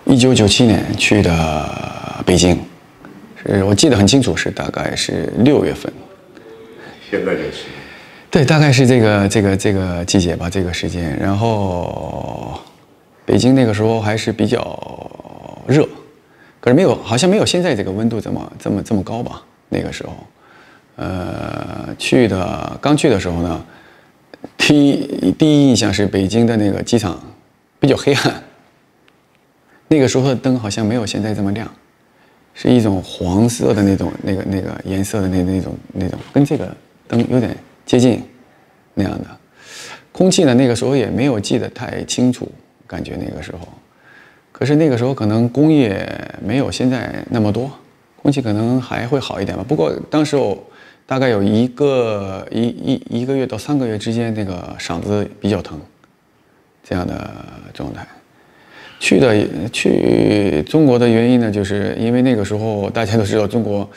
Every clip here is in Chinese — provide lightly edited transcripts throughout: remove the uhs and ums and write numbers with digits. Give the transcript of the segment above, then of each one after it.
1997年去的北京，我记得很清楚，大概是6月份。现在就是。对，大概是这个季节吧，这个时间。然后北京那个时候还是比较热，可是好像没有现在这个温度这么高吧？那个时候，刚去的时候呢，第一印象是北京的那个机场比较黑暗。那个时候的灯好像没有现在这么亮，是一种黄色的那个颜色的那种，跟这个灯有点接近那样的。空气呢，那个时候也没有记得太清楚，感觉那个时候。可是那个时候可能工业没有现在那么多，空气可能还会好一点吧。不过当时我大概有一个月到3个月之间，那个嗓子比较疼，这样的状态。去中国的原因呢，就是因为那个时候大家都知道中国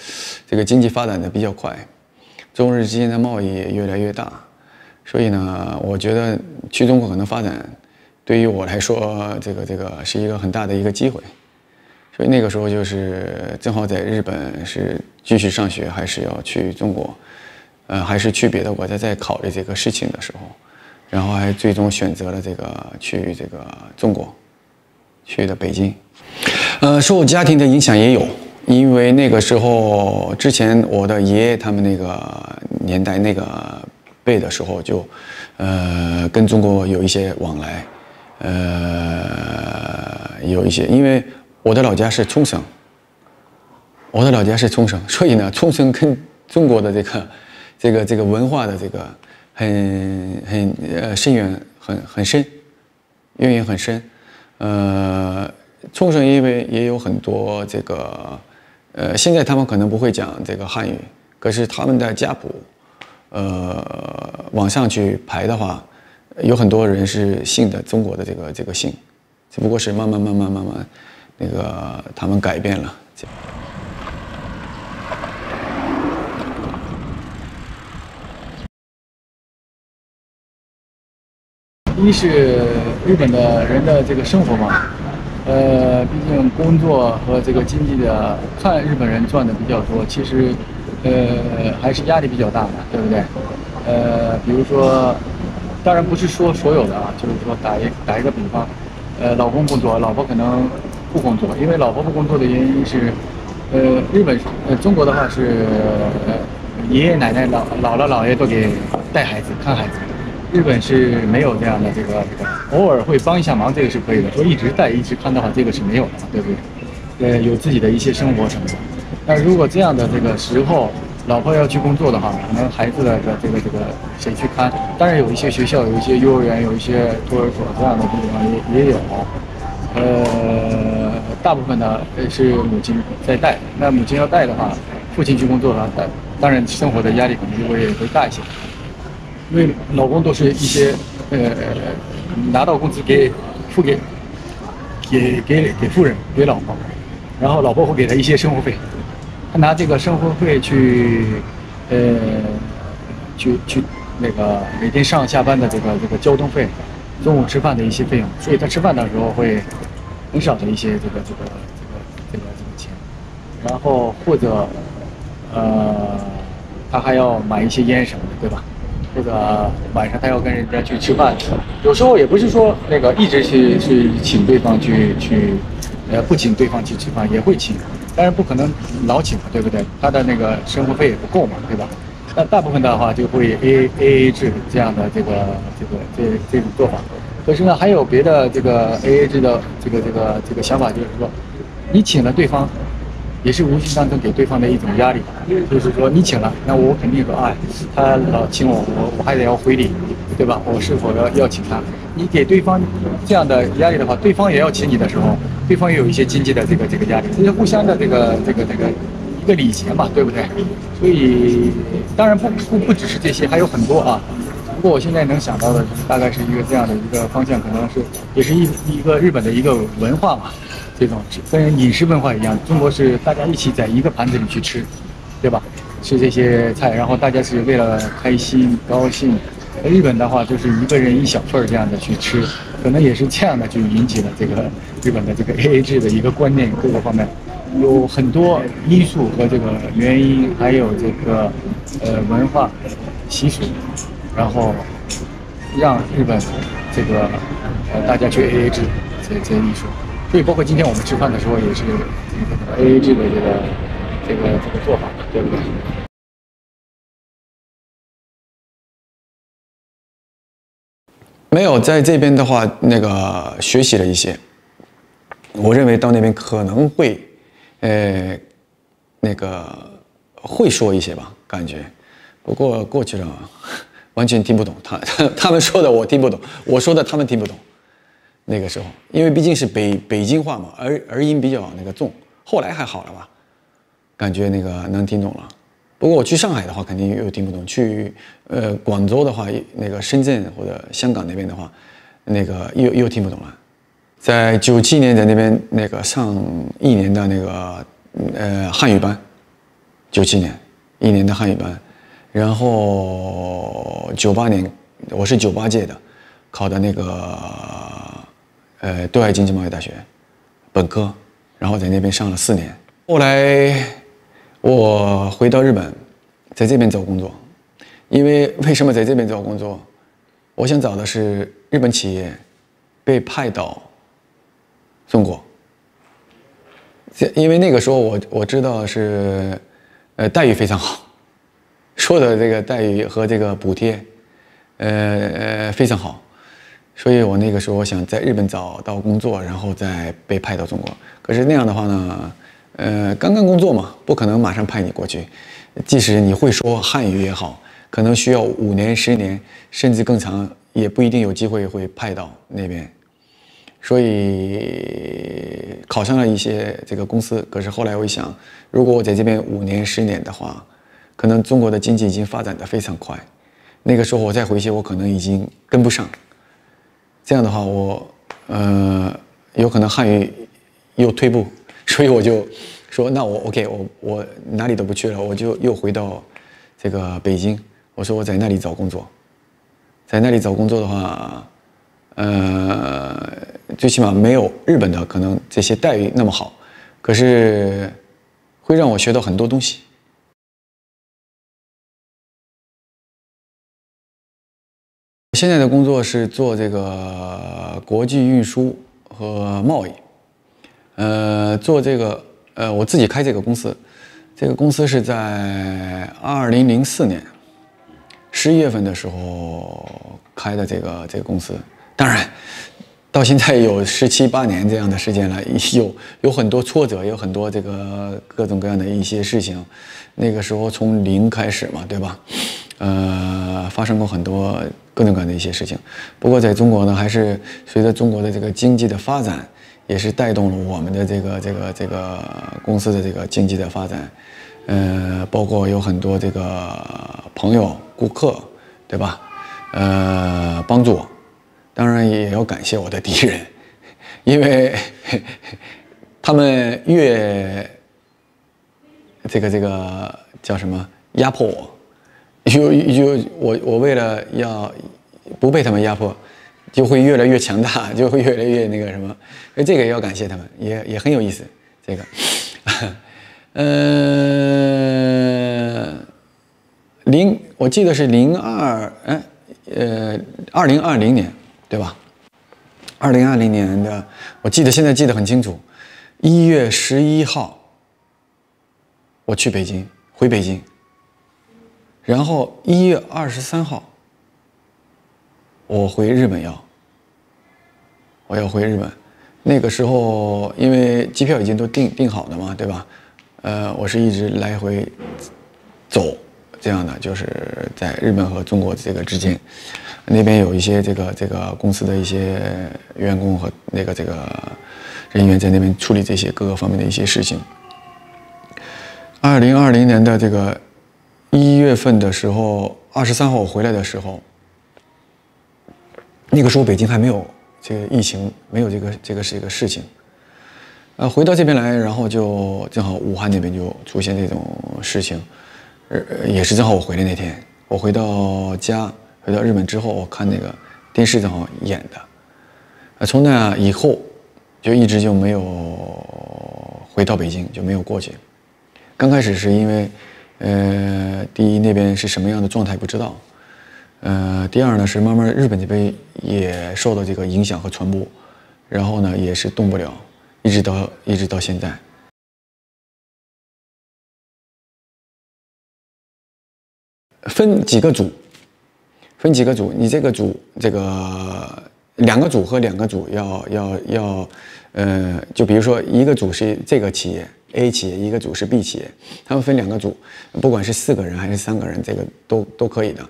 这个经济发展的比较快，中日之间的贸易也越来越大，所以呢，我觉得去中国可能发展对于我来说，这个是一个很大的一个机会。所以那个时候就是正好在日本是继续上学，还是要去中国，还是去别的国家，在考虑这个事情的时候，然后还最终选择了去中国。去的北京，受家庭的影响也有，因为那个时候之前我的爷爷他们那个年代那个辈的时候就，跟中国有一些往来，有一些，因为我的老家是冲绳，所以呢，冲绳跟中国的这个文化的深渊很深，渊源很深。冲绳因为也有很多现在他们可能不会讲这个汉语，可是他们的家谱，往上去排的话，有很多人是信的中国的这个姓，只不过是慢慢那个他们改变了。一是日本的人的这个生活嘛，毕竟工作和这个经济的，看日本人赚的比较多，其实，还是压力比较大的，对不对？比如说，当然不是说所有的啊，就是说打一个比方，老公工作，老婆可能不工作，因为老婆不工作的原因是，中国的话是，爷爷奶奶姥姥姥爷都给带孩子看孩子。日本是没有这样的偶尔会帮一下忙，这个是可以的。说一直带一直看的话，这个是没有的，对不对？有自己的一些生活什么的。那如果这样的这个时候，老婆要去工作的话，可能孩子的这个谁去看？当然有一些学校，有一些幼儿园，有一些托儿所这样的地方也有。大部分呢是母亲在带。那母亲要带的话，父亲去工作的话，当然生活的压力可能就会大一些。因为老公都是一些拿到工资付给夫人给老婆，然后老婆会给他一些生活费，他拿这个生活费去那个每天上下班的这个交通费，中午吃饭的一些费用，所以他吃饭的时候会很少的一些这个钱，然后或者他还要买一些烟什么的，对吧？或者晚上他要跟人家去吃饭，有时候也不是说那个一直去请对方去不请对方去吃饭，也会请，当然不可能老请嘛，对不对？他的那个生活费也不够嘛，对吧？那大部分的话就会 AA 制这样的这种做法。可是呢，还有别的AA 制的这个想法，就是说，你请了对方，也是无形当中给对方的一种压力，就是说你请了，那我肯定说，哎，他老请我，我还得要回礼，对吧？我是否要请他？你给对方这样的压力的话，对方也要请你的时候，对方也有一些经济的这个压力，这是互相的这个一个礼节嘛，对不对？所以当然不只是这些，还有很多啊。不过我现在能想到的大概是一个这样的一个方向，可能是也是一个日本的一个文化嘛。这种跟饮食文化一样，中国是大家一起在一个盘子里去吃，对吧？吃这些菜，然后大家是为了开心高兴。日本的话就是一个人一小份这样的去吃，可能也是这样的就引起了这个日本的这个 AA 制的一个观念，各个方面有很多因素和这个原因，还有这个文化习俗，然后让日本这个大家去 AA 制这一说。所以，包括今天我们吃饭的时候，也是 AA 制的这个做法，对不对？没有在这边的话，那个学习了一些，我认为到那边可能会，那个会说一些吧，感觉。不过过去了，完全听不懂，他们说的我听不懂，我说的他们听不懂。那个时候，因为毕竟是北京话嘛，儿音比较那个重，后来还好了吧，感觉那个能听懂了。不过我去上海的话，肯定又听不懂；去广州的话，那个深圳或者香港那边的话，那个又听不懂了。在97年在那边那个上1年的那个汉语班，97年1年的汉语班，然后98年我是98届的，考的那个。对外经济贸易大学本科，然后在那边上了4年。后来我回到日本，在这边找工作。因为什么在这边找工作？我想找的是日本企业被派到中国。因为那个时候我知道是待遇非常好，说的这个待遇和这个补贴非常好。所以我那个时候我想在日本找到工作，然后再被派到中国。可是那样的话呢，刚刚工作嘛，不可能马上派你过去。即使你会说汉语也好，可能需要5年、10年，甚至更长，也不一定有机会会派到那边。所以考上了一些这个公司。可是后来我一想，如果我在这边5年、10年的话，可能中国的经济已经发展得非常快，那个时候我再回去，我可能已经跟不上。这样的话，我有可能汉语又退步，所以我就说，那我 OK，我哪里都不去了，我就又回到这个北京。我说我在那里找工作，在那里找工作的话，最起码没有日本的可能这些待遇那么好，可是会让我学到很多东西。现在的工作是做这个国际运输和贸易，做这个我自己开这个公司，这个公司是在2004年11月份的时候开的这个公司，当然到现在有17、18年这样的时间了，有很多挫折，有很多这个各种各样的一些事情，那个时候从零开始嘛，对吧？发生过很多各种各样的一些事情。不过在中国呢，还是随着中国的这个经济的发展，也是带动了我们的这个公司的这个经济的发展。包括有很多这个朋友、顾客，对吧？帮助我，当然也要感谢我的敌人，因为他们越这个叫什么压迫我。我为了要不被他们压迫，就会越来越强大，就会越来越那个什么，所以这个也要感谢他们，也很有意思。这个，我记得是2020年，对吧？2020年的，我现在记得很清楚，1月11号，我回北京。然后1月23号，我要回日本。那个时候，因为机票已经都订好了嘛，对吧？我是一直来回走，这样的就是在日本和中国这个之间，那边有一些这个公司的一些员工和这个人员在那边处理这些各个方面的一些事情。2020年的这个1月份的时候，23号我回来的时候，那个时候北京还没有这个疫情，没有这个事情。回到这边来，然后就正好武汉那边就出现这种事情，也是正好我回来那天，我回到家，回到日本之后，我看那个电视正好演的，从那以后就一直就没有回到北京，就没有过去。刚开始是因为，第一那边是什么样的状态不知道，第二呢是慢慢日本这边也受到这个影响和传播，然后呢也是动不了，一直到现在。分几个组，你这个组两个组和两个组要就比如说一个组是这个企业 A 企业，一个组是 B 企业，他们分两个组，不管是4个人还是3个人，这个都可以的。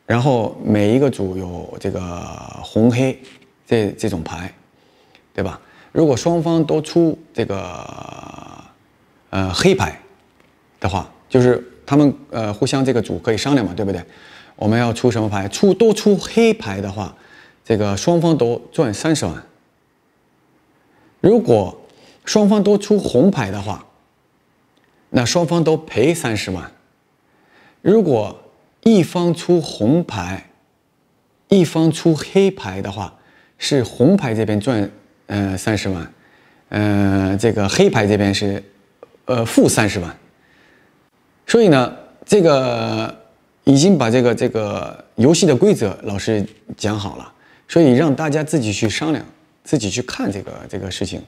然后每一个组有这个红黑这种牌，对吧？如果双方都出这个黑牌的话，就是他们互相这个组可以商量嘛，对不对？我们要出什么牌？都出黑牌的话，这个双方都赚30万。如果双方都出红牌的话，那双方都赔30万。如果一方出红牌，一方出黑牌的话，是红牌这边赚30万，这个黑牌这边是负30万。所以呢，这个已经把这个游戏的规则老师讲好了，所以让大家自己去商量，自己去看这个事情。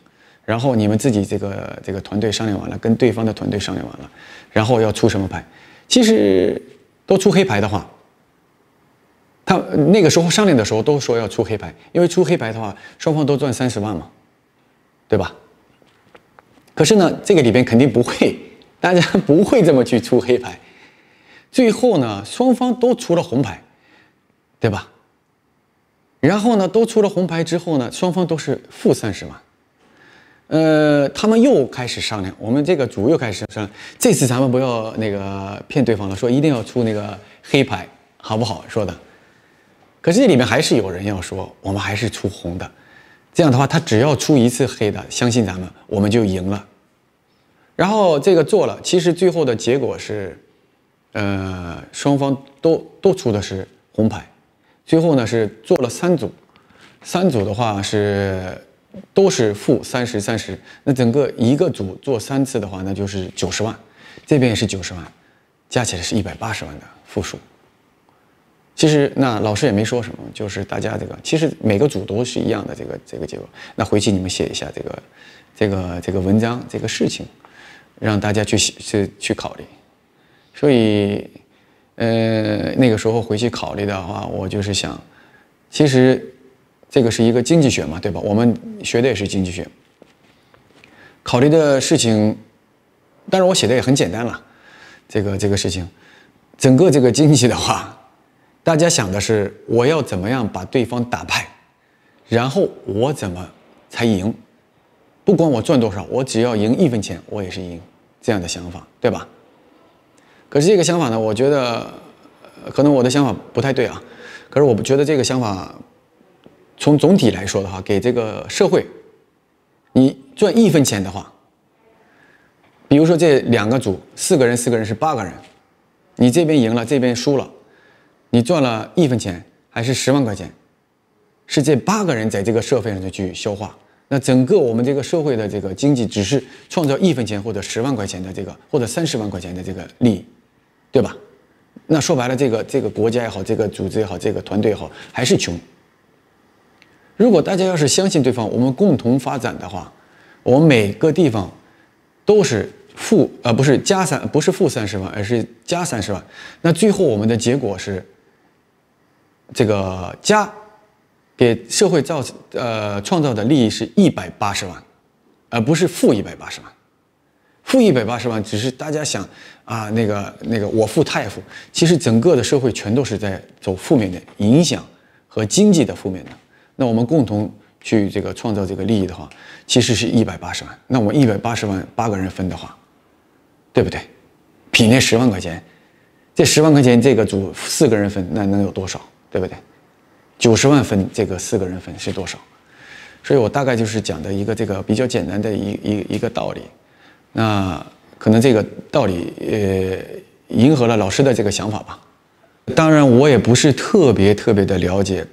然后你们自己这个团队商量完了，跟对方的团队商量完了，然后要出什么牌？其实都出黑牌的话，他那个时候商量的时候都说要出黑牌，因为出黑牌的话，双方都赚30万嘛，对吧？可是呢，这个里边肯定不会，大家不会这么去出黑牌。最后呢，双方都出了红牌，对吧？然后呢，都出了红牌之后呢，双方都是负30万。他们又开始商量，我们这个组又开始商量，这次咱们不要那个骗对方了，说一定要出那个黑牌，好不好？说的。可是这里面还是有人要说，我们还是出红的，这样的话，他只要出一次黑的，相信咱们，我们就赢了。然后这个做了，其实最后的结果是，双方都出的是红牌，最后呢是做了3组，3组的话是。都是负30，那整个一个组做3次的话，那就是90万，这边也是90万，加起来是180万的负数。其实那老师也没说什么，就是大家其实每个组都是一样的这个结果。那回去你们写一下这个文章这个事情，让大家去考虑。所以那个时候回去考虑的话，我就是想，其实。这个是一个经济学嘛，对吧？我们学的也是经济学，考虑的事情，当然我写的也很简单了。这个事情，整个这个经济的话，大家想的是我要怎么样把对方打败，然后我怎么才赢？不管我赚多少，我只要赢1分钱，我也是赢，这样的想法，对吧？可是这个想法呢，我觉得可能我的想法不太对啊。可是我觉得这个想法。从总体来说的话，给这个社会，你赚1分钱的话，比如说这2个组，4个人是8个人，你这边赢了，这边输了，你赚了1分钱还是10万块钱，是这8个人在这个社会上去消化，那整个我们这个社会的这个经济只是创造1分钱或者10万块钱的或者30万块钱的这个利益，对吧？那说白了，这个国家也好，这个组织也好，这个团队也好，还是穷。如果大家要是相信对方，我们共同发展的话，我们每个地方都是不是负30万，而是加30万。那最后我们的结果是，这个加给社会创造的利益是180万，而不是负180万。负180万，只是大家想啊，那个我负他也负，其实整个的社会全都是在走负面的影响和经济的负面的。那我们共同去这个创造这个利益的话，其实是180万。那我们180万8个人分的话，对不对？比那10万块钱，这10万块钱这个组4个人分，那能有多少？对不对？90万分这个4个人分是多少？所以我大概就是讲的一个这个比较简单的一个道理。那可能这个道理迎合了老师的这个想法吧。当然我也不是特别的了解，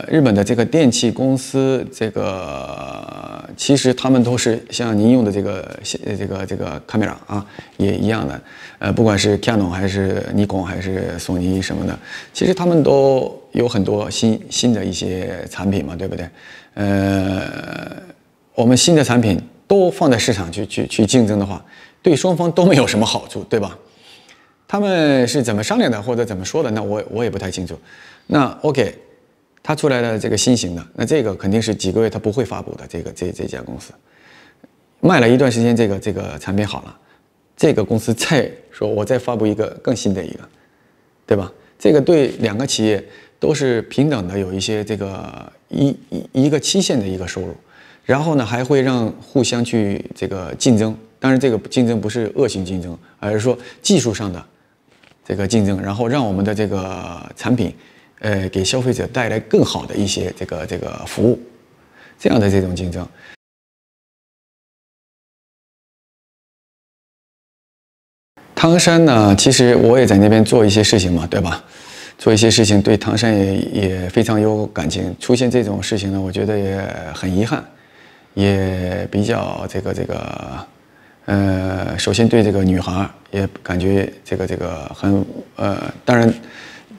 日本的这个电器公司，这个其实他们都是像您用的这个camera 啊，也一样的，不管是 Canon 还是尼康还是索尼什么的，其实他们都有很多新的一些产品嘛，对不对？我们新的产品都放在市场去竞争的话，对双方都没有什么好处，对吧？他们是怎么商量的或者怎么说的，那我也不太清楚。那 OK， 他出来了这个新型的，那这个肯定是几个月他不会发布的，这家公司卖了一段时间，这个产品好了，这个公司再说我再发布一个更新的一个，对吧？这个对两个企业都是平等的，有一些这个一个期限的一个收入，然后呢还会让互相去这个竞争。当然这个竞争不是恶性竞争，而是说技术上的这个竞争，然后让我们的这个产品给消费者带来更好的一些这个服务，这样的这种竞争。汤山呢，其实我也在那边做一些事情嘛，对吧？做一些事情对汤山也非常有感情。出现这种事情呢，我觉得也很遗憾，也比较这个首先对这个女孩也感觉这个很当然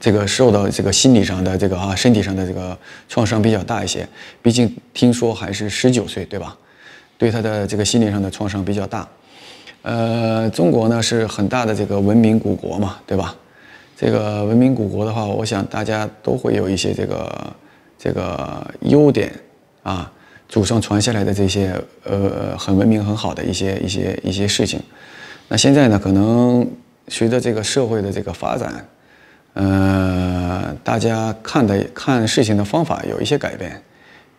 这个受到这个心理上的这个身体上的这个创伤比较大一些，毕竟听说还是19岁，对吧？对她的这个心理上的创伤比较大。中国呢是很大的这个文明古国嘛，对吧？这个文明古国的话，我想大家都会有一些这个优点啊，祖上传下来的这些很文明很好的一些事情。那现在呢，可能随着这个社会的这个发展，大家看事情的方法有一些改变，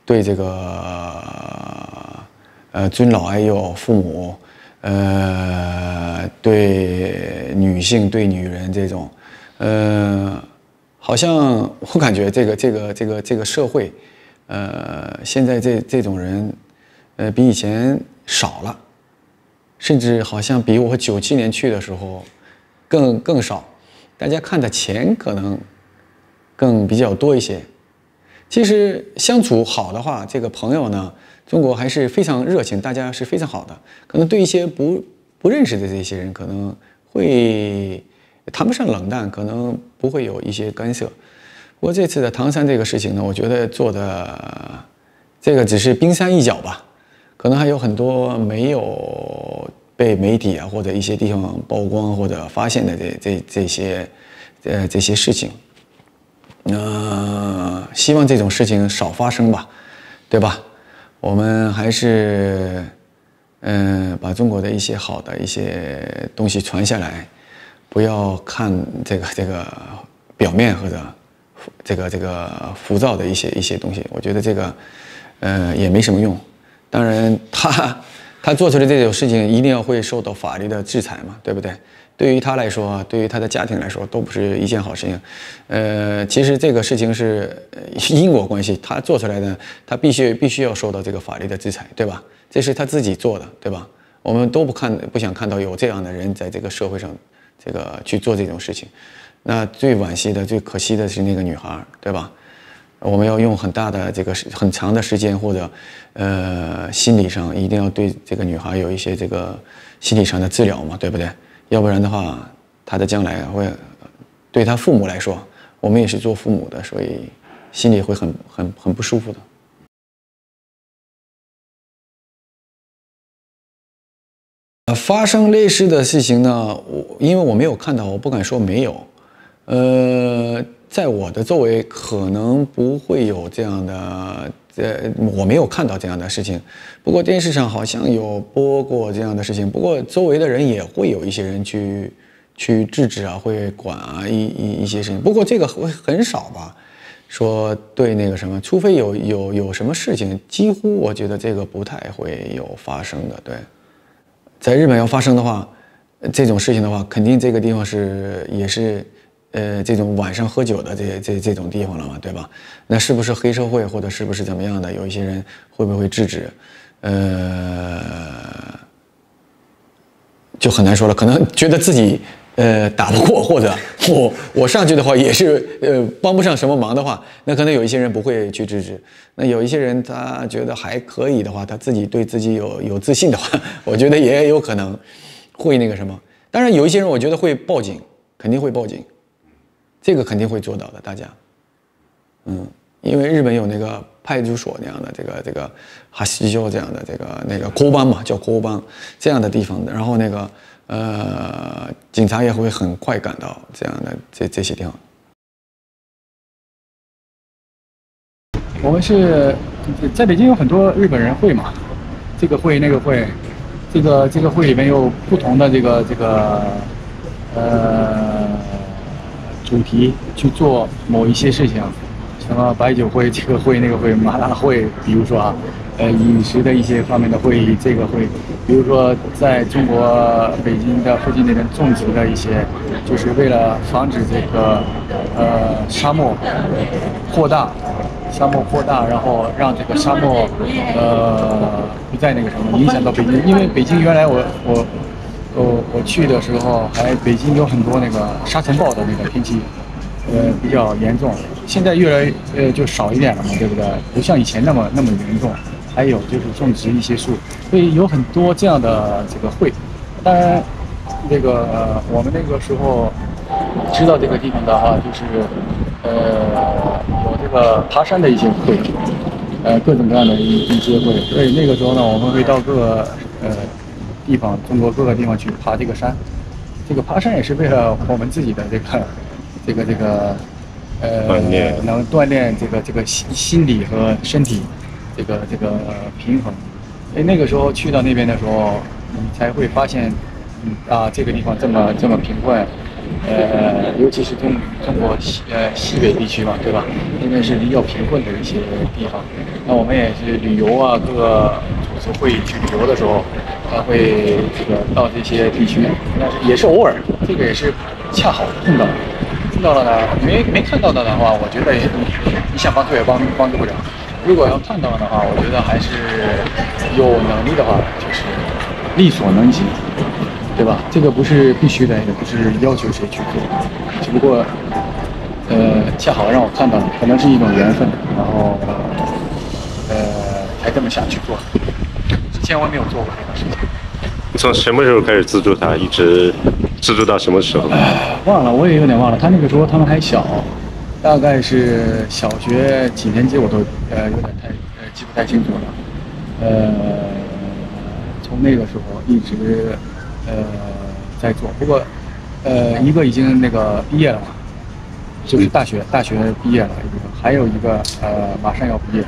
对这个尊老爱幼父母，对女性对女人这种，好像我感觉这个社会，现在这种人，比以前少了，甚至好像比我97年去的时候更少。大家看的钱可能更比较多一些。其实相处好的话，这个朋友呢，中国还是非常热情，大家是非常好的。可能对一些不认识的这些人，可能会谈不上冷淡，可能不会有一些干涉。不过这次的唐山这个事情呢，我觉得做的这个只是冰山一角吧，可能还有很多没有被媒体啊或者一些地方曝光或者发现的这些事情。希望这种事情少发生吧，对吧？我们还是把中国的一些好的一些东西传下来，不要看这个表面或者这个浮躁的一些东西。我觉得这个也没什么用。当然他做出的这种事情一定要会受到法律的制裁嘛，对不对？对于他来说，对于他的家庭来说，都不是一件好事情。其实这个事情是因果关系，他做出来的，他必须要受到这个法律的制裁，对吧？这是他自己做的，对吧？我们都不想看到有这样的人在这个社会上，这个去做这种事情。那最惋惜的、最可惜的是那个女孩，对吧？我们要用很长的时间，或者心理上一定要对这个女孩有一些这个心理上的治疗嘛，对不对？要不然的话，她的将来会对她父母来说，我们也是做父母的，所以心里会很不舒服的。发生类似的事情呢，因为我没有看到，我不敢说没有。在我的周围可能不会有这样的我没有看到这样的事情。不过电视上好像有播过这样的事情，不过周围的人也会有一些人去制止啊，会管啊一些事情。不过这个会很少吧。说对那个什么，除非有什么事情，几乎我觉得这个不太会有发生的。对，在日本要发生的话，这种事情的话，肯定这个地方也是这种晚上喝酒的这种地方了嘛，对吧？那是不是黑社会或者是不是怎么样的？有一些人会不会制止？就很难说了，可能觉得自己打不过，或者我上去的话也是帮不上什么忙的话，那可能有一些人不会去制止。那有一些人他觉得还可以的话，他自己对自己有自信的话，我觉得也有可能会那个什么。当然有一些人我觉得会报警，肯定会报警，这个肯定会做到的，大家。因为日本有那个派出所那样的这个哈西修这样的那个交番嘛，叫交番这样的地方的，然后那个警察也会很快赶到这样的这些地方。我们是在北京有很多日本人会嘛，这个会那个会，这个会里面有不同的这个主题去做某一些事情。什么白酒会、这个会、那个会、麻辣会，比如说啊，饮食的一些方面的会议，这个会，比如说在中国北京的附近那边种植的一些，就是为了防止这个沙漠扩大，然后让这个沙漠不再那个什么影响到北京，因为北京原来我去的时候，北京有很多那个沙尘暴的那个天气。比较严重，现在越来就少一点了嘛，对不对？不像以前那么严重。还有就是种植一些树，所以有很多这样的这个会。当然，我们那个时候知道这个地方的话，就是有这个爬山的一些会，各种各样的一些会。所以那个时候呢，我们会到各个地方，中国各个地方去爬这个山。这个爬山也是为了我们自己的能锻炼这个心理和身体这个平衡。所以那个时候去到那边的时候，你才会发现，这个地方这么贫困，尤其是中国西北地区嘛，对吧？那边是比较贫困的一些地方。那我们也是旅游啊，各个组织会去旅游的时候，会到这些地区，但是也是偶尔，这个也是恰好碰到。看到了呢，没看到的话，我觉得你想帮助也帮助不了。如果要看到的话，我觉得还是有能力的话，就是力所能及，对吧？这个不是必须的，也不是要求谁去做，只不过恰好让我看到了，可能是一种缘分，然后才这么想去做。之前我也没有做过这个事情。从什么时候开始资助他，一直资助到什么时候？忘了，我也有点忘了。他那个时候他们还小，大概是小学几年级我都有点记不太清楚了。从那个时候一直在做，不过一个已经那个毕业了嘛，就是大学毕业了，还有一个马上要毕业。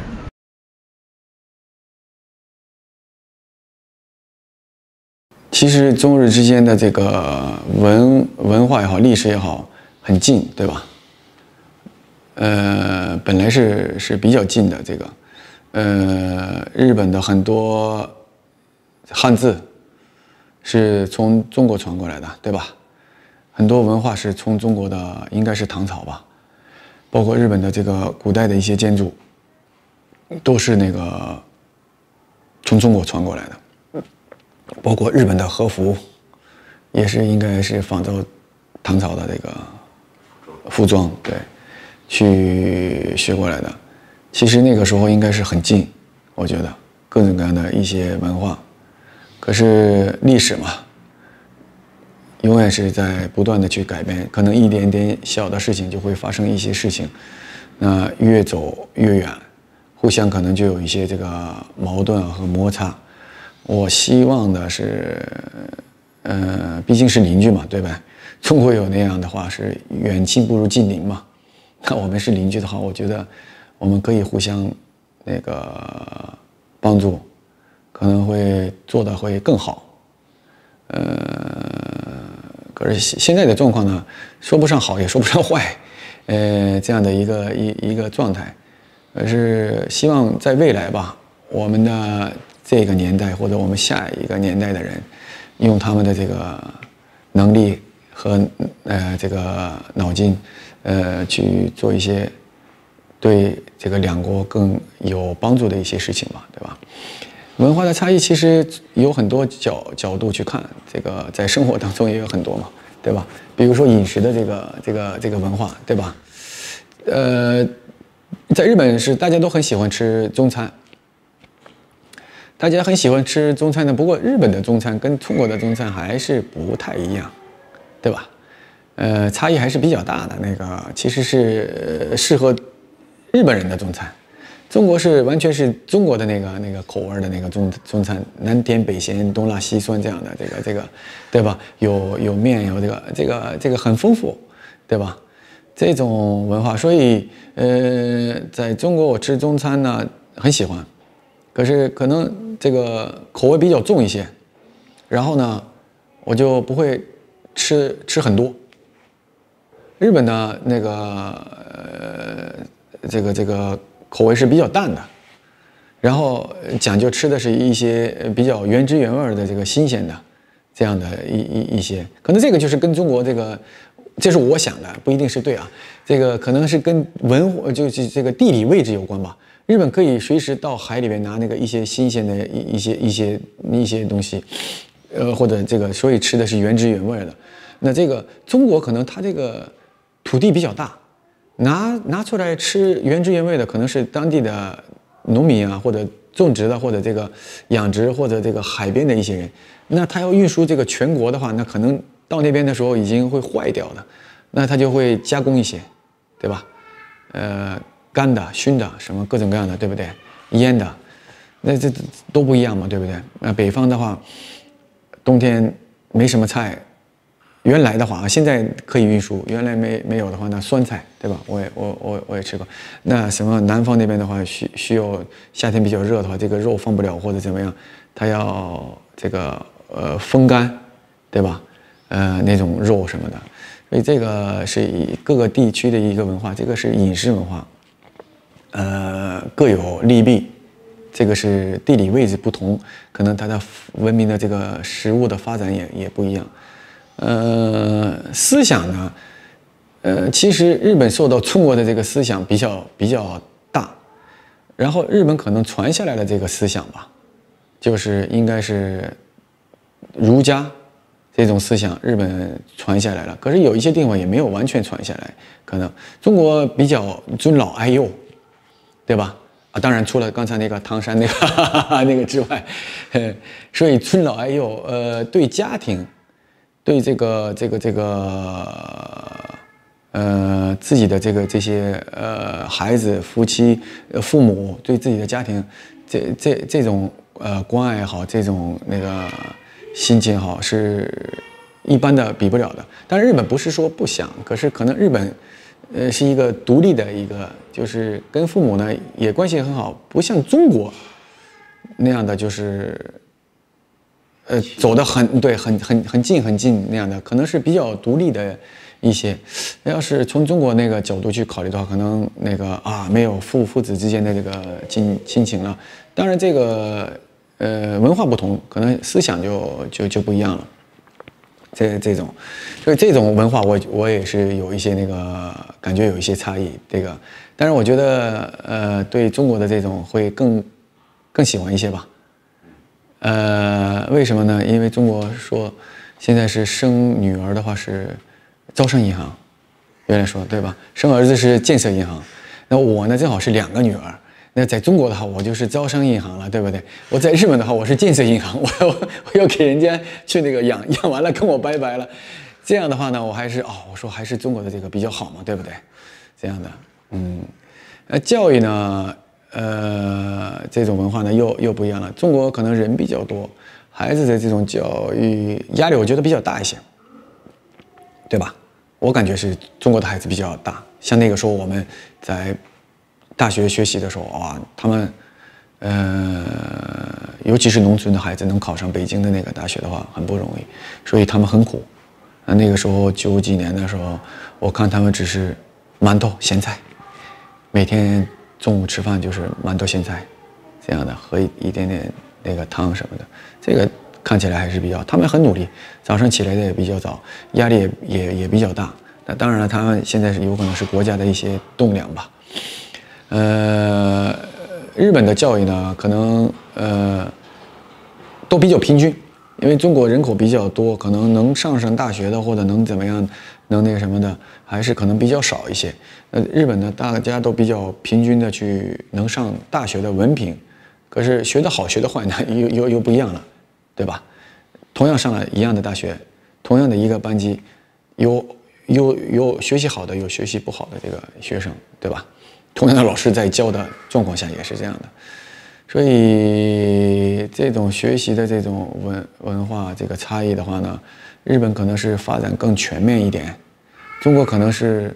其实中日之间的这个文化也好，历史也好，很近，对吧？本来是比较近的这个，日本的很多汉字是从中国传过来的，对吧？很多文化是从中国的，应该是唐朝吧，包括日本的这个古代的一些建筑，都是那个从中国传过来的。包括日本的和服，也是应该是仿照唐朝的这个服装，对，去学过来的。其实那个时候应该是很近，我觉得各种各样的一些文化。可是历史嘛，永远是在不断的去改变，可能一点点小的事情就会发生一些事情，那越走越远，互相可能就有一些这个矛盾和摩擦。我希望的是，毕竟是邻居嘛，对吧？中国有那样的话是远亲不如近邻嘛。那我们是邻居的话，我觉得我们可以互相那个帮助，可能会做得会更好。可是现在的状况呢，说不上好也说不上坏，这样的一个状态。而是希望在未来吧，我们的这个年代或者我们下一个年代的人，用他们的这个能力和这个脑筋，去做一些对这个两国更有帮助的一些事情吧，对吧？文化的差异其实有很多角度去看，这个在生活当中也有很多嘛，对吧？比如说饮食的这个文化，对吧？在日本是大家都很喜欢吃中餐，大家很喜欢吃中餐的。不过日本的中餐跟中国的中餐还是不太一样，对吧？差异还是比较大的。那个其实是适合日本人的中餐，中国是完全是中国的那个口味的那个中餐，南甜北咸，东辣西酸这样的这个，对吧？有面，有这个很丰富，对吧？这种文化，所以在中国我吃中餐呢很喜欢，可是可能这个口味比较重一些，然后呢我就不会吃很多。日本的那个这个口味是比较淡的，然后讲究吃的是一些比较原汁原味的这个新鲜的这样的一些，可能这个就是跟中国这是我想的，不一定是对啊。这个可能是跟就是这个地理位置有关吧。日本可以随时到海里面拿那个一些新鲜的一些东西，或者这个所以吃的是原汁原味的。那这个中国可能它这个土地比较大，拿出来吃原汁原味的，可能是当地的农民啊，或者种植的，或者这个养殖，或者这个海边的一些人。那他要运输这个全国的话，那可能到那边的时候已经会坏掉的，那他就会加工一些，对吧？干的、熏的，什么各种各样的，对不对？腌的，那这都不一样嘛，对不对？那北方的话，冬天没什么菜，原来的话现在可以运输，原来没有的话，那酸菜，对吧？我也吃过。那什么南方那边的话，需要夏天比较热的话，这个肉放不了或者怎么样，它要这个风干，对吧？那种肉什么的，所以这个是各个地区的一个文化，这个是饮食文化，各有利弊，这个是地理位置不同，可能它的文明的这个食物的发展也不一样。思想呢，其实日本受到中国的这个思想比较大，然后日本可能传下来的这个思想吧，就是应该是儒家这种思想，日本传下来了。可是有一些地方也没有完全传下来，可能中国比较尊老爱幼，对吧？啊，当然除了刚才那个唐山那个那个之外，所以尊老爱幼，对家庭。对这个自己的这些孩子、夫妻、父母对自己的家庭，这种关爱也好，这种那个心情好，是一般的比不了的。但日本不是说不想，可是可能日本是一个独立的一个，就是跟父母呢也关系很好，不像中国那样的就是。走得很近那样的，可能是比较独立的一些。要是从中国那个角度去考虑的话，可能那个没有父子之间的这个亲情了。当然这个文化不同，可能思想就不一样了。这种，所以这种文化我也是有一些那个感觉有一些差异。这个，但是我觉得对中国的这种会更喜欢一些吧。为什么呢？因为中国说现在是生女儿的话是招商银行，原来说对吧？生儿子是建设银行，那我呢正好是2个女儿。那在中国的话，我就是招商银行了，对不对？我在日本的话，我是建设银行，我要给人家去那个养完了跟我拜拜了。这样的话呢，我还是我说还是中国的这个比较好嘛，对不对？这样的，教育呢？这种文化呢又不一样了。中国可能人比较多，孩子的这种教育压力我觉得比较大一些，对吧？我感觉是中国的孩子比较大。像那个时候我们在大学学习的时候啊，他们尤其是农村的孩子能考上北京的那个大学的话，很不容易，所以他们很苦。那个时候90几年的时候，我看他们只是馒头咸菜，每天中午吃饭就是馒头咸菜，这样的喝一点点那个汤什么的，这个看起来还是比较，他们很努力，早上起来的也比较早，压力也比较大。那当然了，他们现在是有可能是国家的一些栋梁吧。日本的教育呢，可能都比较平均，因为中国人口比较多，可能能上大学的或者能怎么样，能那个什么的，还是可能比较少一些。日本呢，大家都比较平均的去能上大学的文凭，可是学得好学得坏呢，又不一样了，对吧？同样上了一样的大学，同样的一个班级，有学习好的，有学习不好的这个学生，对吧？同样的老师在教的状况下也是这样的，所以这种学习的这种文化这个差异的话呢，日本可能是发展更全面一点，中国可能是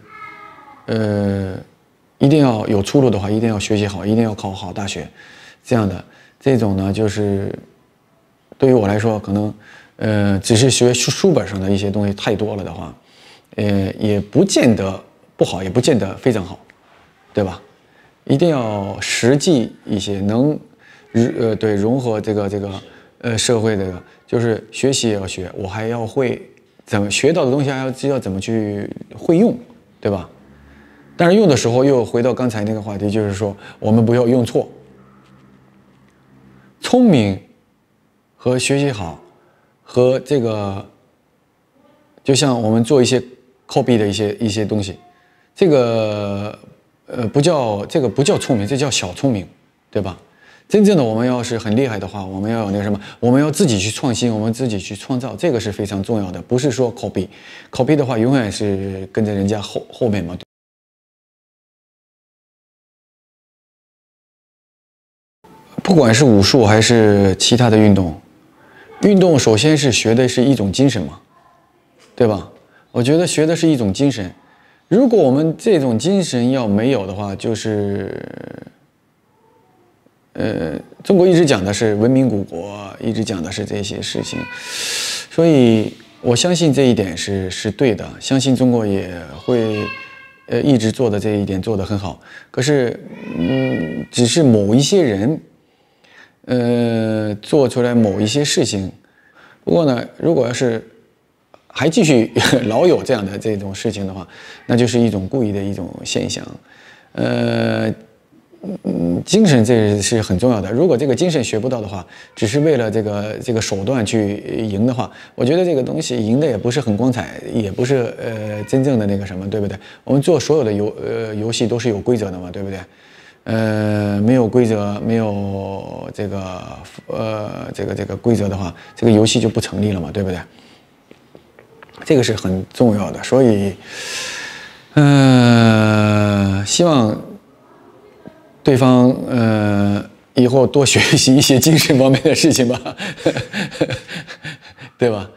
一定要有出路的话，一定要学习好，一定要考好大学，这样的这种呢，就是对于我来说，可能只是学书本上的一些东西太多了的话，也不见得不好，也不见得非常好。对吧？一定要实际一些，能对融合这个社会的，就是学习也要学，我还要会怎么学到的东西，还要知道怎么去会用，对吧？但是用的时候又回到刚才那个话题，就是说我们不要用错。聪明和学习好和这个，就像我们做一些 copy 的一些东西，这个。不叫聪明，这叫小聪明，对吧？真正的我们要是很厉害的话，我们要有那个什么，我们要自己去创新，我们自己去创造，这个是非常重要的。不是说 copy 的话，永远是跟着人家后面嘛。不管是武术还是其他的运动首先是学的是一种精神嘛，对吧？我觉得学的是一种精神。如果我们这种精神要没有的话，就是中国一直讲的是文明古国，一直讲的是这些事情，所以我相信这一点是对的，相信中国也会一直做的这一点做得很好。可是只是某一些人做出来某一些事情，不过呢，如果要是还继续老有这样的这种事情的话，那就是一种故意的一种现象。精神这是很重要的。如果这个精神学不到的话，只是为了这个手段去赢的话，我觉得这个东西赢的也不是很光彩，也不是真正的那个什么，对不对？我们做所有的游戏都是有规则的嘛，对不对？没有规则，没有这个规则的话，这个游戏就不成立了嘛，对不对？这个是很重要的，所以，希望对方以后多学习一些精神方面的事情吧，对吧？